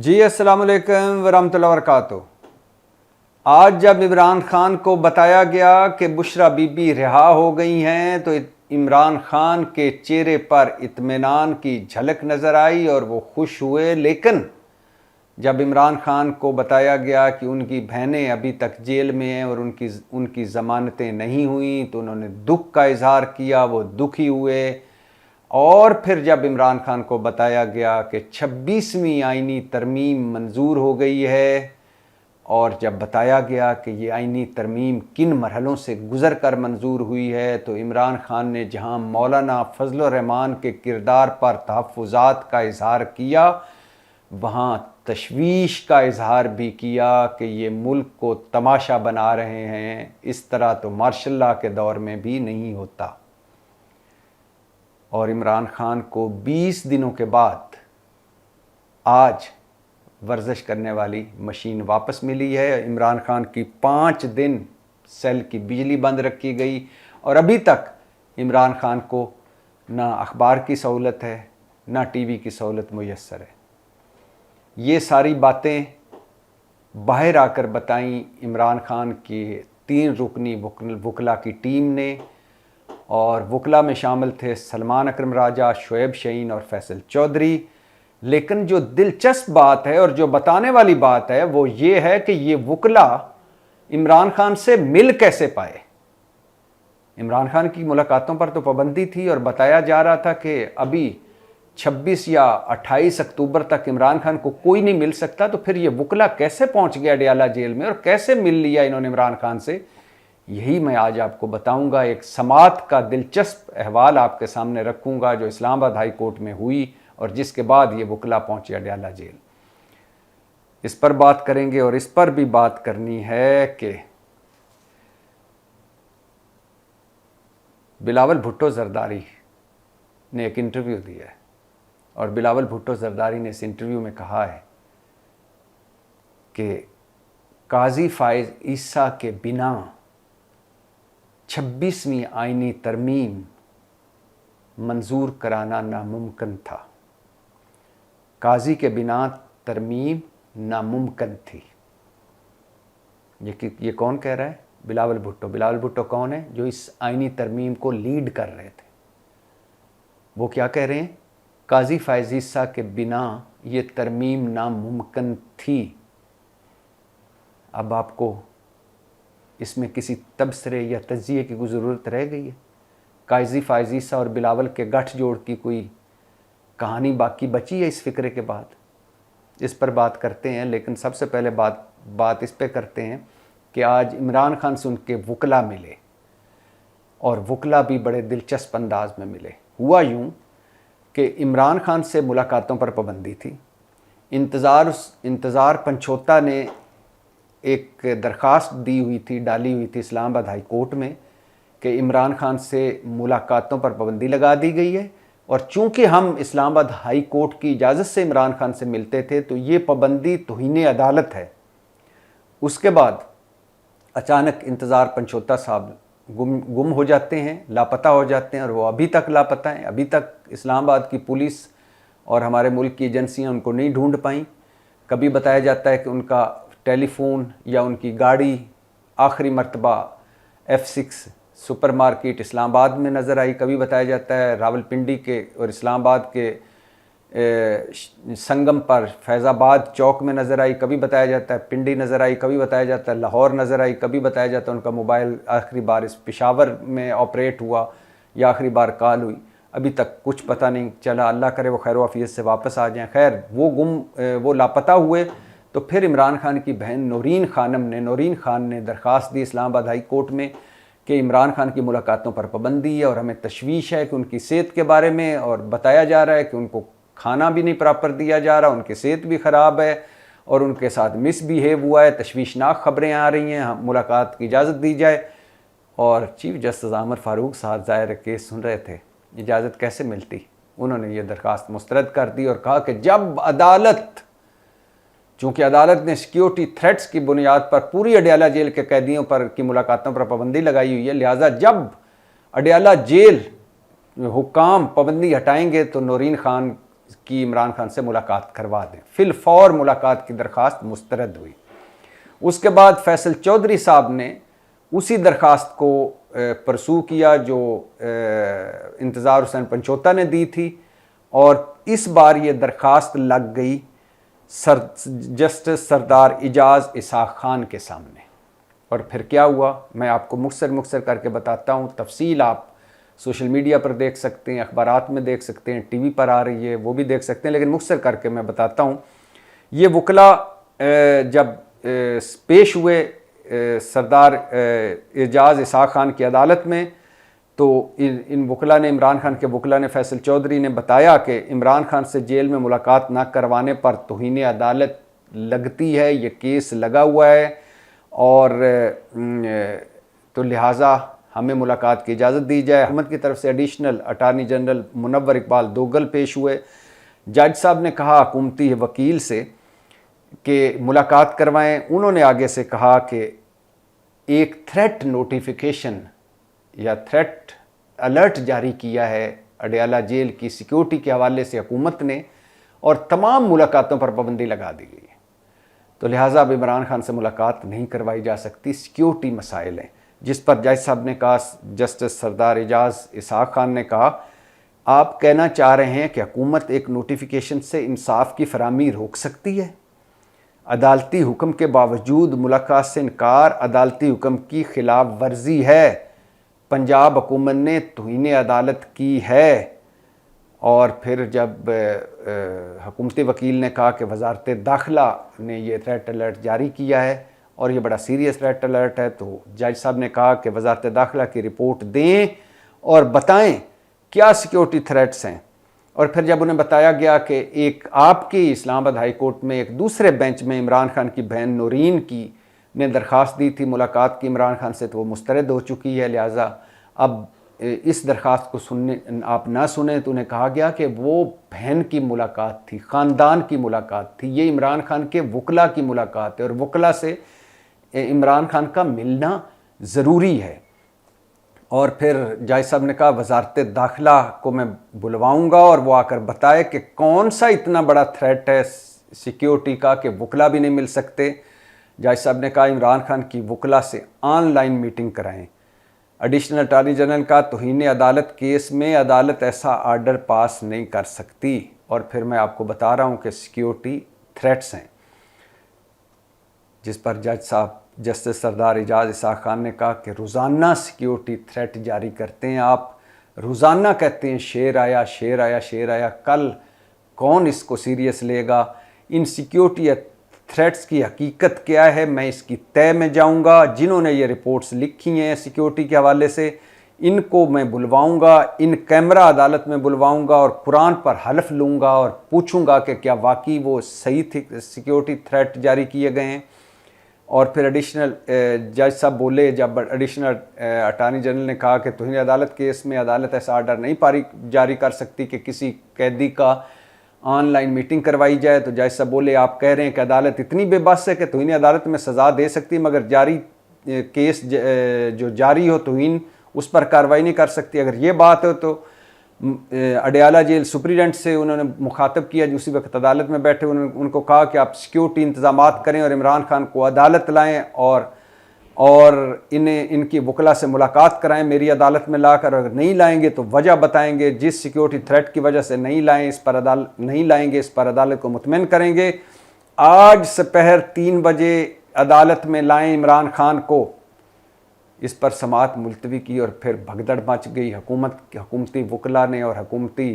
जी अस्सलाम वालेकुम वरहमतुल्लाहि वबरकातुहू। आज जब इमरान खान को बताया गया कि बुशरा बीबी रिहा हो गई हैं तो इमरान खान के चेहरे पर इत्मीनान की झलक नज़र आई और वो खुश हुए। लेकिन जब इमरान खान को बताया गया कि उनकी बहनें अभी तक जेल में हैं और उनकी ज़मानतें नहीं हुई तो उन्होंने दुख का इजहार किया, वो दुखी हुए। और फिर जब इमरान खान को बताया गया कि 26वीं आईनी तरमीम मंजूर हो गई है और जब बताया गया कि ये आईनी तरमीम किन मरहलों से गुज़र कर मंजूर हुई है तो इमरान खान ने जहां मौलाना फजल रहमान के किरदार पर तहफ़्फ़ुज़ात का इजहार किया, वहाँ तशवीश का इजहार भी किया कि ये मुल्क को तमाशा बना रहे हैं। इस तरह तो मार्शल लॉ के दौर में भी नहीं होता। और इमरान खान को 20 दिनों के बाद आज वर्जिश करने वाली मशीन वापस मिली है। इमरान खान की 5 दिन सेल की बिजली बंद रखी गई और अभी तक इमरान खान को ना अखबार की सहूलत है ना टीवी की सहूलत मुयस्सर है। ये सारी बातें बाहर आकर बताई इमरान खान की 3 रुकनी वकला की टीम ने, और वकला में शामिल थे सलमान अकरम राजा, शुएब शहीन और फैसल चौधरी। लेकिन जो दिलचस्प बात है और जो बताने वाली बात है वो ये है कि ये वकला इमरान खान से मिल कैसे पाए। इमरान खान की मुलाकातों पर तो पाबंदी थी और बताया जा रहा था कि अभी 26 या 28 अक्टूबर तक इमरान खान को कोई नहीं मिल सकता। तो फिर ये वकला कैसे पहुंच गया अडयाला जेल में और कैसे मिल लिया इन्होंने इमरान खान से, यही मैं आज आपको बताऊंगा। एक समात का दिलचस्प अहवाल आपके सामने रखूंगा जो इस्लामाबाद हाई कोर्ट में हुई और जिसके बाद ये वकला पहुंचे अडयाला जेल। इस पर बात करेंगे और इस पर भी बात करनी है कि बिलावल भुट्टो जरदारी ने एक इंटरव्यू दिया है और बिलावल भुट्टो जरदारी ने इस इंटरव्यू में कहा है कि काजी फाइज ईसा के बिना 26वीं आईनी तरमीम मंजूर कराना नामुमकिन था। काजी के बिना तरमीम नामुमकिन थी। ये कौन कह रहा है? बिलावल भुट्टो। बिलावल भुट्टो कौन है? जो इस आईनी तरमीम को लीड कर रहे थे। वो क्या कह रहे हैं? काजी फाइज ईसा के बिना ये तरमीम नामुमकिन थी। अब आपको इसमें किसी तबसरे या तज्जिए की कोई ज़रूरत रह गई है? काजी फाइज ईसा और बिलावल के गठजोड़ की कोई कहानी बाकी बची है इस फिक्रे के बाद? इस पर बात करते हैं। लेकिन सबसे पहले बात इस पे करते हैं कि आज इमरान खान से उनके वकला मिले और वकला भी बड़े दिलचस्प अंदाज में मिले। हुआ यूँ कि इमरान खान से मुलाकातों पर पाबंदी थी। इंतज़ार पंचोता ने एक दरख्वास्त डाली हुई थी इस्लामाबाद हाई कोर्ट में कि इमरान खान से मुलाकातों पर पाबंदी लगा दी गई है और चूंकि हम इस्लामाबाद हाई कोर्ट की इजाज़त से इमरान खान से मिलते थे तो ये पाबंदी तौहीन अदालत है। उसके बाद अचानक इंतज़ार पंचोता साहब गुम हो जाते हैं, लापता हो जाते हैं और वो अभी तक लापता हैं। अभी तक इस्लामाबाद की पुलिस और हमारे मुल्क की एजेंसियां उनको नहीं ढूंढ पाई। कभी बताया जाता है कि उनका टेलीफोन या उनकी गाड़ी आखिरी मर्तबा F6 सुपरमार्केट इस्लामाबाद में नज़र आई। कभी बताया जाता है रावलपिंडी के और इस्लामाबाद के संगम पर फैज़ाबाद चौक में नज़र आई। कभी बताया जाता है पिंडी नज़र आई। कभी बताया जाता है लाहौर नज़र आई। कभी बताया जाता है उनका मोबाइल आखिरी बार इस पेशावर में ऑपरेट हुआ या आखिरी बार कॉल हुई। अभी तक कुछ पता नहीं चला। अल्लाह करे वो खैर वाफियत से वापस आ जाएं। खैर वो लापता हुए तो फिर इमरान खान की बहन नौरीन खान ने दरख्वास्त दी इस्लामाबाद हाई कोर्ट में कि इमरान खान की मुलाकातों पर पाबंदी है और हमें तशवीश है कि उनकी सेहत के बारे में, और बताया जा रहा है कि उनको खाना भी नहीं प्रॉपर दिया जा रहा, उनकी सेहत भी ख़राब है और उनके साथ मिसबिहेव हुआ है। तशवीशनाक ख़बरें आ रही हैं, मुलाकात की इजाज़त दी जाए। और चीफ जस्टिस आमर फारूक साहब ज़ाहिर केस सुन रहे थे, इजाज़त कैसे मिलती? उन्होंने ये दरख्वास्त मुस्तरद कर दी और कहा कि जब चूँकि अदालत ने सिक्योरिटी थ्रेट्स की बुनियाद पर पूरी अडयाला जेल के कैदियों पर की मुलाकातों पर पाबंदी लगाई हुई है, लिहाजा जब अडयाला जेल हुक्काम पाबंदी हटाएंगे तो नौरीन खान की इमरान खान से मुलाकात करवा दें। फिल फौर मुलाकात की दरख्वास्त मुस्तरद हुई। उसके बाद फैसल चौधरी साहब ने उसी दरख्वास्त को परसू किया जो इंतज़ार हुसैन पंचोता ने दी थी, और इस बार ये दरख्वास्त लग गई जस्टिस सरदार इजाज़ इसाक खान के सामने। और फिर क्या हुआ मैं आपको मुख्तसर करके बताता हूँ। तफसील आप सोशल मीडिया पर देख सकते हैं, अखबारात में देख सकते हैं, टीवी पर आ रही है वो भी देख सकते हैं, लेकिन मुख्तसर करके मैं बताता हूँ। ये वकला जब पेश हुए सरदार एजाज़ इसाक खान की अदालत में, तो इन वकला ने, इमरान खान के वकला ने, फैसल चौधरी ने बताया कि इमरान खान से जेल में मुलाकात ना करवाने पर तौहीन अदालत लगती है, ये केस लगा हुआ है, और तो लिहाजा हमें मुलाकात की इजाज़त दी जाए। हुकूमत की तरफ से additional attorney general Munawwar Iqbal Dogal पेश हुए। जज साहब ने कहा हुकूमती वकील से कि मुलाकात करवाएं। उन्होंने आगे से कहा कि एक थ्रेट नोटिफिकेशन या थ्रेट अलर्ट जारी किया है अडयाला जेल की सिक्योरिटी के हवाले से हुकूमत ने, और तमाम मुलाकातों पर पाबंदी लगा दी गई है। तो लिहाजा अब इमरान खान से मुलाकात नहीं करवाई जा सकती, सिक्योरिटी मसाइल हैं। जिस पर जज साहब ने कहा, जस्टिस सरदार इजाज़ इसाक खान ने कहा, आप कहना चाह रहे हैं कि हुकूमत एक नोटिफिकेशन से इंसाफ की फराहमी रोक सकती है? अदालती हुक्म के बावजूद मुलाकात से इनकार अदालती हुक्म की खिलाफ वर्जी है। पंजाब हुकूमत ने तौहीन अदालत की है। और फिर जब हुकूमती वकील ने कहा कि वजारत दाखिला ने यह थ्रेट अलर्ट जारी किया है और ये बड़ा सीरियस थ्रेट अलर्ट है, तो जज साहब ने कहा कि वजारत दाखिला की रिपोर्ट दें और बताएं क्या सिक्योरिटी थ्रेट्स हैं। और फिर जब उन्हें बताया गया कि एक आपकी इस्लामाबाद हाई कोर्ट में एक दूसरे बेंच में इमरान खान की बहन नूरीन की ने दरख्वास्त दी थी मुलाकात की इमरान खान से, तो वो मुस्तरद हो चुकी है, लिहाजा अब इस दरख्वास्त को सुनने आप ना सुने। तो उन्हें कहा गया कि वो बहन की मुलाकात थी, ख़ानदान की मुलाकात थी, ये इमरान खान के वकला की मुलाकात है और वकला से इमरान खान का मिलना ज़रूरी है। और फिर जज साहब ने कहा वजारत दाखिला को मैं बुलवाऊंगा और वो आकर बताए कि कौन सा इतना बड़ा थ्रेट है सिक्योरिटी का कि वकला भी नहीं मिल सकते। जज साहब ने कहा इमरान खान की वकला से ऑनलाइन मीटिंग कराएं। एडिशनल अटारनी जनरल का तौहीन अदालत केस में अदालत ऐसा आर्डर पास नहीं कर सकती। और फिर मैं आपको बता रहा हूँ कि सिक्योरिटी थ्रेट्स हैं, जिस पर जज साहब जस्टिस सरदार इजाज़ इसाक खान ने कहा कि रोज़ाना सिक्योरिटी थ्रेट जारी करते हैं आप, रोज़ाना कहते हैं शेर आया शेर आया शेर आया, कल कौन इसको सीरियस लेगा? इन सिक्योरिटी थ्रेट्स की हकीकत क्या है, मैं इसकी तय में जाऊंगा। जिन्होंने ये रिपोर्ट्स लिखी हैं सिक्योरिटी के हवाले से, इनको मैं बुलवाऊंगा, इन कैमरा अदालत में बुलवाऊंगा और कुरान पर हल्फ लूँगा और पूछूंगा कि क्या वाकई वो सही सिक्योरिटी थ्रेट जारी किए गए हैं। और फिर एडिशनल जज साहब बोले, जब एडिशनल अटारनी जनरल ने कहा कि तौहीन अदालत केस में अदालत ऐसा आर्डर नहीं जारी कर सकती कि किसी कैदी का ऑनलाइन मीटिंग करवाई जाए, तो जज साहब बोले आप कह रहे हैं कि अदालत इतनी बेबस है कि तौहीन अदालत में सज़ा दे सकती मगर जारी केस जो जारी हो तौहीन उस पर कार्रवाई नहीं कर सकती। अगर ये बात हो तो अडयाला जेल सुप्रीडेंट से उन्होंने मुखातब किया जो उसी वक्त अदालत में बैठे, उन्होंने उनको कहा कि आप सिक्योरिटी इंतजामात करें और इमरान खान को अदालत लाएं और इनकी वकला से मुलाकात कराएं मेरी अदालत में लाकर। अगर नहीं लाएंगे तो वजह बताएंगे, जिस सिक्योरिटी थ्रेट की वजह से नहीं लाएं इस पर अदालत को मुतमईन करेंगे। आज दोपहर 3 बजे अदालत में लाएं इमरान खान को। इस पर समाअत मुलतवी की और फिर भगदड़ मच गई। हुकूमती वकला ने और हुकूमती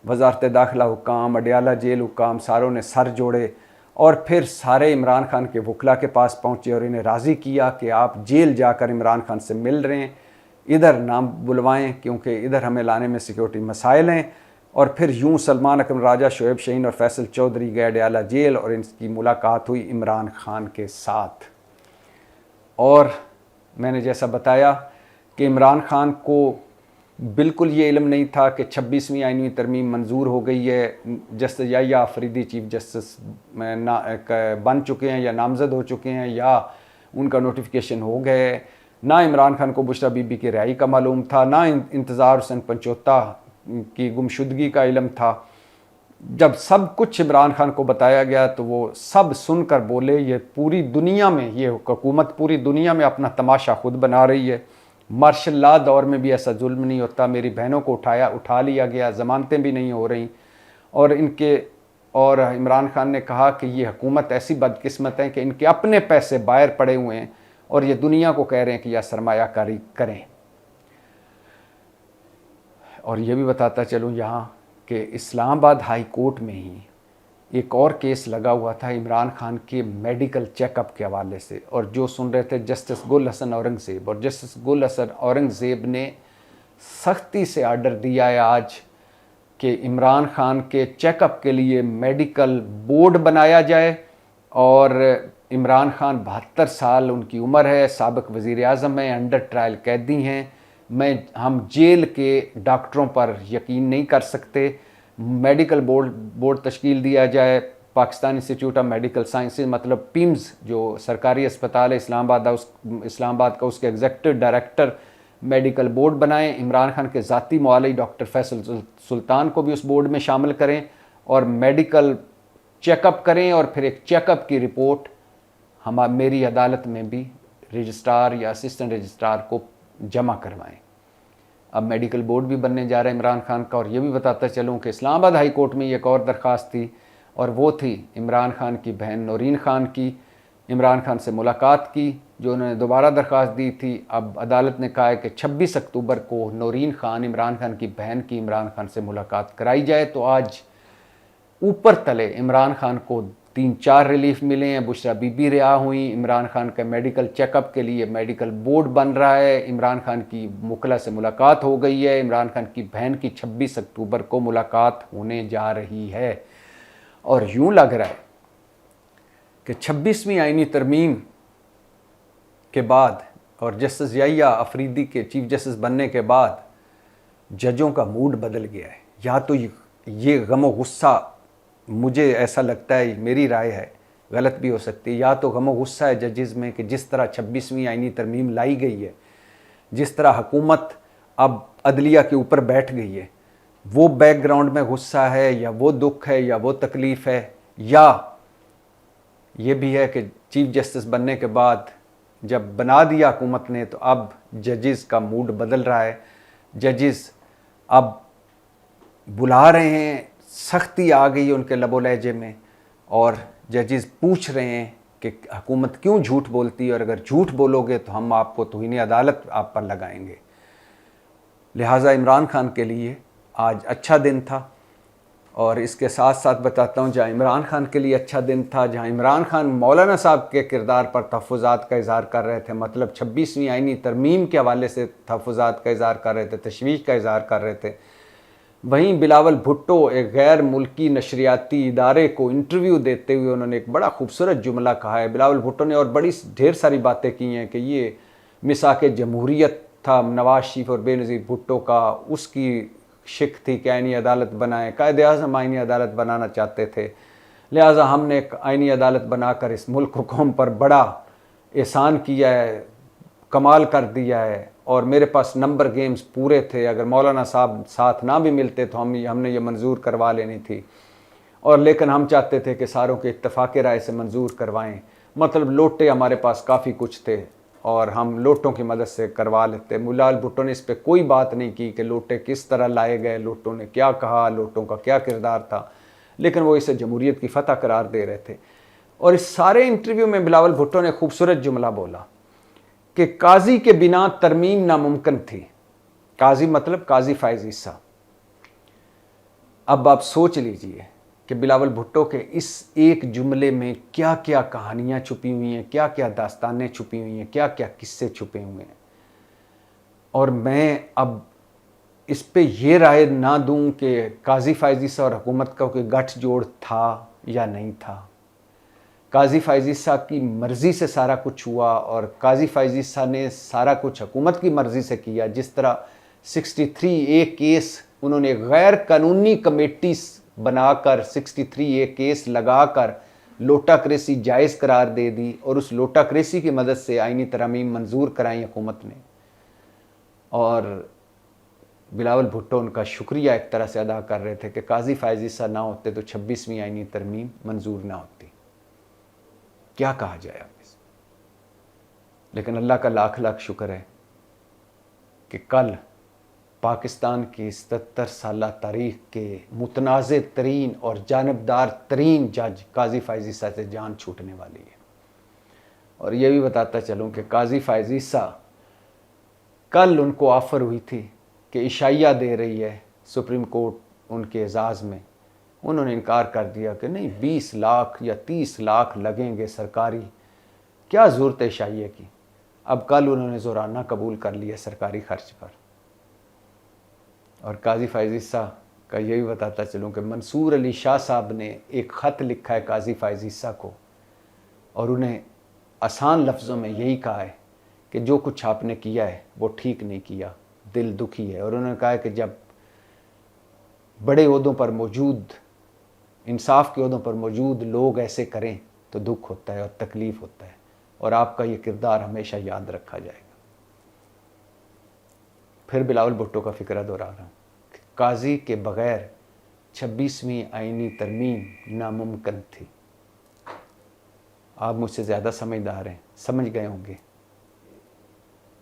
वजारत दाखिला हुकाम, अडयाला जेल हुकाम सारों ने सर जोड़े और फिर सारे इमरान खान के वकला के पास पहुँचे और इन्हें राज़ी किया कि आप जेल जाकर इमरान खान से मिल रहे हैं, इधर ना बुलवाएं क्योंकि इधर हमें लाने में सिक्योरिटी मसाइल हैं। और फिर यूँ सलमान अकरम राजा, शोएब शाहीन और फैसल चौधरी गए अडयाला जेल और इनकी मुलाकात हुई इमरान खान के साथ। और मैंने जैसा बताया कि इमरान खान को बिल्कुल ये इल्म नहीं था कि 26वीं आइनवी तरमीम मंजूर हो गई है। Justice Yahya Afridi chief justice बन चुके हैं या नामज़द हो चुके हैं या उनका नोटिफिकेशन हो गया है। ना इमरान खान को बुशरा बीबी की रिहाई का मालूम था, ना इंतज़ार हुसैन पंचोता की गुमशुदगी का इल्म था। जब सब कुछ इमरान खान को बताया गया तो वो सब सुनकर बोले ये पूरी दुनिया में, ये हुकूमत पूरी दुनिया में अपना तमाशा खुद बना रही है। मार्शल लॉ दौर में भी ऐसा जुल्म नहीं होता। मेरी बहनों को उठा लिया गया, ज़मानतें भी नहीं हो रही। और इमरान खान ने कहा कि ये हुकूमत ऐसी बदकिस्मत है कि इनके अपने पैसे बाहर पड़े हुए हैं और ये दुनिया को कह रहे हैं कि यह सरमायाकारी करें। और ये भी बताता चलूँ यहाँ कि इस्लामाबाद हाई कोर्ट में ही एक और केस लगा हुआ था इमरान खान के मेडिकल चेकअप के हवाले से, और जो सुन रहे थे जस्टिस गुल हसन औरंगज़ेब। और जस्टिस गुल हसन औरंगज़ेब ने सख्ती से आर्डर दिया है आज कि इमरान खान के चेकअप के लिए मेडिकल बोर्ड बनाया जाए। और इमरान खान 72 साल उनकी उम्र है, साबिक वज़ीर आज़म हैं, अंडर ट्रायल कैदी हैं। हम जेल के डॉक्टरों पर यकीन नहीं कर सकते। मेडिकल बोर्ड तश्कील दिया जाए। Pakistan institute of medical sciences मतलब पिम्स जो सरकारी अस्पताल है इस्लामाबाद का, उसके एग्जीक्यूटिव डायरेक्टर मेडिकल बोर्ड बनाएं। इमरान खान के ज़ाती मौलवी डॉक्टर फैसल सुल्तान को भी उस बोर्ड में शामिल करें और मेडिकल चेकअप करें, और फिर एक चेकअप की रिपोर्ट मेरी अदालत में भी रजिस्ट्रार या असिस्टेंट रजिस्ट्रार को जमा करवाएं। अब मेडिकल बोर्ड भी बनने जा रहा है इमरान खान का। और ये भी बताता चलूँ कि इस्लामाबाद हाई कोर्ट में एक और दरख्वास्त थी, और वो थी इमरान खान की बहन नौरीन खान की। इमरान खान से मुलाकात की, जो उन्होंने दोबारा दरख्वास्त दी थी। अब अदालत ने कहा है कि 26 अक्टूबर को नौरीन खान, इमरान खान की बहन की, इमरान खान से मुलाकात कराई जाए। तो आज ऊपर तले इमरान खान को 3-4 रिलीफ मिले हैं। बुशरा बीबी रिहा हुई। इमरान खान के मेडिकल चेकअप के लिए मेडिकल बोर्ड बन रहा है। इमरान खान की मुकला से मुलाकात हो गई है। इमरान खान की बहन की 26 अक्टूबर को मुलाकात होने जा रही है। और यूं लग रहा है कि 26वीं आईनी तरमीम के बाद और जस्टिस याहिया अफरीदी के चीफ जस्टिस बनने के बाद जजों का मूड बदल गया है। या तो ये गम और गुस्सा, मुझे ऐसा लगता है, मेरी राय है, गलत भी हो सकती है, या तो गम और गुस्सा है जजेस में कि जिस तरह 26वीं आईनी तरमीम लाई गई है, जिस तरह हुकूमत अब अदलिया के ऊपर बैठ गई है, वो बैकग्राउंड में गुस्सा है, या वो दुख है, या वो तकलीफ़ है, या ये भी है कि चीफ जस्टिस बनने के बाद जब बना दिया हुकूमत ने तो अब जजेस का मूड बदल रहा है। जजेस अब बुला रहे हैं, सख्ती आ गई है उनके लबो लहजे में, और जजेस पूछ रहे हैं कि हुकूमत क्यों झूठ बोलती है, और अगर झूठ बोलोगे तो हम आपको तौहीन अदालत आप पर लगाएंगे। लिहाजा इमरान खान के लिए आज अच्छा दिन था। और इसके साथ साथ बताता हूँ, जहाँ इमरान खान के लिए अच्छा दिन था, जहाँ इमरान खान मौलाना साहब के किरदार पर तहफ़्फ़ुज़ात का इज़हार कर रहे थे, मतलब 26वीं आईनी तरमीम के हवाले से तहफ़्फ़ुज़ात का इज़हार कर रहे थे, तशवीश का इज़हार कर रहे थे, वहीं बिलावल भुट्टो एक गैर मुल्की नशरियाती इदारे को इंटरव्यू देते हुए उन्होंने एक बड़ा खूबसूरत जुमला कहा है। बिलावल भुट्टो ने और बड़ी ढेर सारी बातें की हैं कि ये मिसाक जमहूरियत था नवाज शरीफ और बेनज़ीर भुट्टो का, उसकी शिक थी कि आईनी अदालत बनाएं। कायद-ए-आज़म आईनी अदालत बनाना चाहते थे, लिहाजा हमने एक आईनी अदालत बनाकर इस मुल्क कौम पर बड़ा एहसान किया है, कमाल कर दिया है, और मेरे पास नंबर गेम्स पूरे थे। अगर मौलाना साहब साथ ना भी मिलते तो हमने ये मंजूर करवा लेनी थी, और लेकिन हम चाहते थे कि सारों के इत्तफाक़ राय से मंजूर करवाएं। मतलब लोटे हमारे पास काफ़ी कुछ थे और हम लोटों की मदद से करवा लेते। बिलावल भुट्टो ने इस पर कोई बात नहीं की कि लोटे किस तरह लाए गए, लोटों ने क्या कहा, लोटों का क्या किरदार था, लेकिन वो इसे जमहूरियत की फ़तह करार दे रहे थे। और इस सारे इंटरव्यू में बिलावल भुट्टो ने खूबसूरत जुमला बोला कि काजी के बिना तरमीम नामुमकिन थी। काजी मतलब काजी फ़ाइज़ ईसा। अब आप सोच लीजिए कि बिलावल भुट्टो के इस एक जुमले में क्या क्या कहानियाँ छुपी हुई हैं, क्या क्या दास्तानें छुपी हुई हैं, क्या क्या किस्से छुपे हुए हैं। और मैं अब इस पे ये राय ना दूं कि काजी फ़ाइज़ ईसा और हुकूमत का कोई गठजोड़ था या नहीं था। काजी फ़ाइज़ ईसा की मर्ज़ी से सारा कुछ हुआ, और काजी फ़ाइज़ ईसा ने सारा कुछ हुकूमत की मर्ज़ी से किया। जिस तरह 63A केस उन्होंने गैर कानूनी कमेटी बनाकर 63A केस लगाकर लोटाक्रेसी जायज़ करार दे दी, और उस लोटाक्रेसी की मदद से आईनी तरमीम मंजूर कराई हुकूमत ने। और बिलावल भुट्टो उनका शुक्रिया एक तरह से अदा कर रहे थे कि काजी फ़ायज़ ईसा ना होते तो 26वीं आईनी तरमीम मंजूर ना होती। क्या कहा जाए अब इस, लेकिन अल्लाह का लाख लाख शुक्र है कि कल पाकिस्तान की 77 साल तारीख़ के मुतनाज़ तरीन और जानबदार तरीन जज काजी फ़ायज़ ईसा से जान छूटने वाली है। और ये भी बताता चलूँ कि काजी फ़ायज़ ईसा कल उनको ऑफ़र हुई थी कि इशाइया दे रही है सुप्रीम कोर्ट उनके एजाज़ में, उन्होंने इनकार कर दिया कि नहीं 20 लाख या 30 लाख लगेंगे सरकारी, क्या ज़रूरत है इशाइया की। अब कल उन्होंने ज़ोराना कबूल कर लिया सरकारी खर्च पर। और काजी फ़ायज़ ईसा का ये भी बताता चलूँ कि मंसूर अली शाह साहब ने एक ख़त लिखा है काजी फ़ायज़ ईसा को और उन्हें आसान लफ्ज़ों में यही कहा है कि जो कुछ आपने किया है वो ठीक नहीं किया, दिल दुखी है। और उन्होंने कहा है कि जब बड़े ओहदों पर मौजूद, इंसाफ के ओहदों पर मौजूद लोग ऐसे करें तो दुख होता है और तकलीफ़ होता है, और आपका ये किरदार हमेशा याद रखा जाएगा। फिर बिलावल भुट्टो का फ़िक्रा दोहरा रहा हूँ कि काजी के बग़ैर 26वीं आईनी तरमीम नामुमकिन थी। आप मुझसे ज़्यादा समझदार हैं, समझ गए होंगे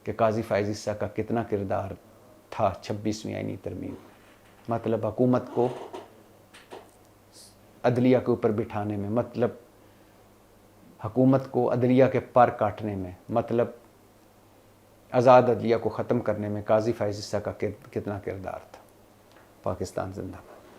कि काजी फ़ायज़ ईसा का कितना किरदार था 26वीं आईनी तरमीम। मतलब हुकूमत को अदलिया के ऊपर बिठाने में, मतलब हुकूमत को अदलिया के पर काटने में, मतलब आज़ाद अदलिया को ख़त्म करने में काजी फ़ायज़ ईसा का कितना किरदार था। पाकिस्तान जिंदाबाद।